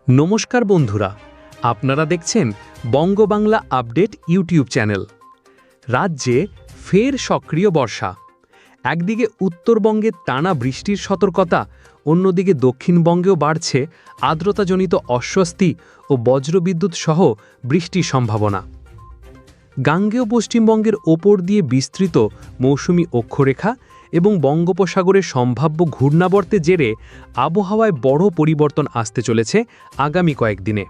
নমস্কার বন্ধুরা, আপনারা দেখছেন বঙ্গবাংলা আপডেট ইউটিউব চ্যানেল। রাজ্যে ফের সক্রিয় বর্ষা। একদিকে উত্তরবঙ্গে টানা বৃষ্টির সতর্কতা, অন্যদিকে দক্ষিণবঙ্গেও বাড়ছে আর্দ্রতাজনিত অস্বস্তি ও বজ্রবিদ্যুৎ সহ বৃষ্টির সম্ভাবনা। গাঙ্গেয় পশ্চিমবঙ্গের ওপর দিয়ে বিস্তৃত মৌসুমি অক্ষরেখা এবং বঙ্গোপসাগরের সম্ভাব্য ঘূর্ণাবর্তের জেরে আবহাওয়ায় বড় পরিবর্তন আসতে চলেছে আগামী কয়েকদিনে।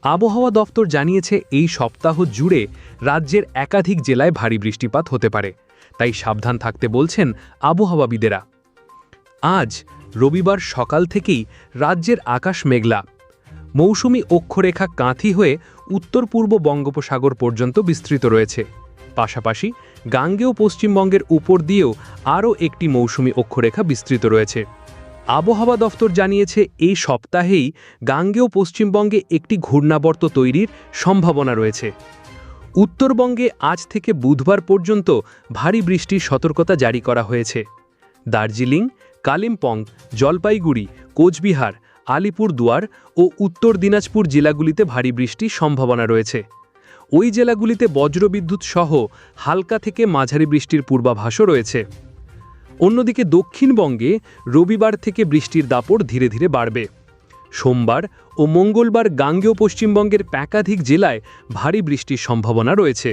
আবহাওয়া দফতর জানিয়েছে এই সপ্তাহ জুড়ে রাজ্যের একাধিক জেলায় ভারী বৃষ্টিপাত হতে পারে, তাই সাবধান থাকতে বলছেন আবহাওয়াবিদেরা। আজ রবিবার সকাল থেকেই রাজ্যের আকাশ মেঘলা। মৌসুমি অক্ষরেখা কাঁথি হয়ে উত্তর পূর্ব বঙ্গোপসাগর পর্যন্ত বিস্তৃত রয়েছে। পাশাপাশি গাঙ্গেয় পশ্চিমবঙ্গের উপর দিয়েও আরও একটি মৌসুমি অক্ষরেখা বিস্তৃত রয়েছে। আবহাওয়া দফতর জানিয়েছে এই সপ্তাহেই গাঙ্গেয় পশ্চিমবঙ্গে একটি ঘূর্ণাবর্ত তৈরির সম্ভাবনা রয়েছে। উত্তরবঙ্গে আজ থেকে বুধবার পর্যন্ত ভারী বৃষ্টির সতর্কতা জারি করা হয়েছে। দার্জিলিং, কালিম্পং, জলপাইগুড়ি, কোচবিহার, আলিপুরদুয়ার ও উত্তর দিনাজপুর জেলাগুলিতে ভারী বৃষ্টির সম্ভাবনা রয়েছে। ওই জেলাগুলিতে বজ্রবিদ্যুৎ সহ হালকা থেকে মাঝারি বৃষ্টির পূর্বাভাসও রয়েছে। অন্যদিকে দক্ষিণবঙ্গে রবিবার থেকে বৃষ্টির দাপট ধীরে ধীরে বাড়বে। সোমবার ও মঙ্গলবার গাঙ্গেয় পশ্চিমবঙ্গের একাধিক জেলায় ভারী বৃষ্টির সম্ভাবনা রয়েছে।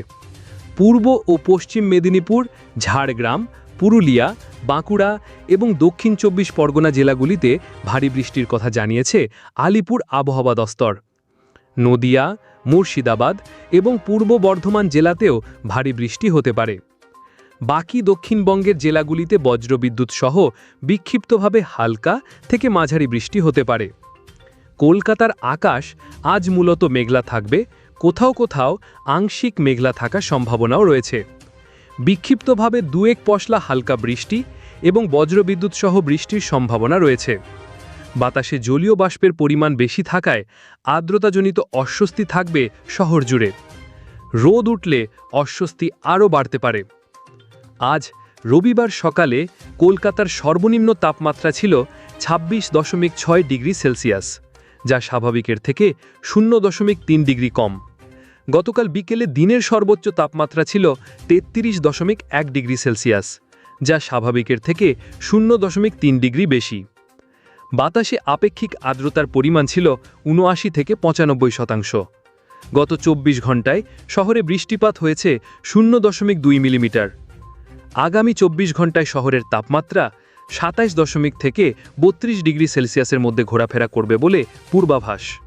পূর্ব ও পশ্চিম মেদিনীপুর, ঝাড়গ্রাম, পুরুলিয়া, বাঁকুড়া এবং দক্ষিণ ২৪ পরগনা জেলাগুলিতে ভারী বৃষ্টির কথা জানিয়েছে আলিপুর আবহাওয়া দফতর। নদিয়া, মুর্শিদাবাদ এবং পূর্ব বর্ধমান জেলাতেও ভারী বৃষ্টি হতে পারে। বাকি দক্ষিণবঙ্গের জেলাগুলিতে বজ্রবিদ্যুৎ সহ বিক্ষিপ্তভাবে হালকা থেকে মাঝারি বৃষ্টি হতে পারে। কলকাতার আকাশ আজ মূলত মেঘলা থাকবে, কোথাও কোথাও আংশিক মেঘলা থাকার সম্ভাবনাও রয়েছে। বিক্ষিপ্তভাবে ২-১ পশলা হালকা বৃষ্টি এবং বজ্রবিদ্যুৎ সহ বৃষ্টির সম্ভাবনা রয়েছে। বাতাসে জলীয় বাষ্পের পরিমাণ বেশি থাকায় আর্দ্রতাজনিত অস্বস্তি থাকবে শহর জুড়ে। রোদ উঠলে অস্বস্তি আরও বাড়তে পারে। আজ রবিবার সকালে কলকাতার সর্বনিম্ন তাপমাত্রা ছিল ২৬.৬ ডিগ্রি সেলসিয়াস, যা স্বাভাবিকের থেকে ০.৩ ডিগ্রি কম। গতকাল বিকেলে দিনের সর্বোচ্চ তাপমাত্রা ছিল ৩৩.১ ডিগ্রি সেলসিয়াস, যা স্বাভাবিকের থেকে ০.৩ ডিগ্রি বেশি। বাতাসে আপেক্ষিক আর্দ্রতার পরিমাণ ছিল ৭৯ থেকে ৯৫%। গত ২৪ ঘন্টায় শহরে বৃষ্টিপাত হয়েছে ০.২ মিলিমিটার। আগামী ২৪ ঘন্টায় শহরের তাপমাত্রা ২৭ থেকে ৩২ ডিগ্রি সেলসিয়াসের মধ্যে ঘোরাফেরা করবে বলে পূর্বাভাস।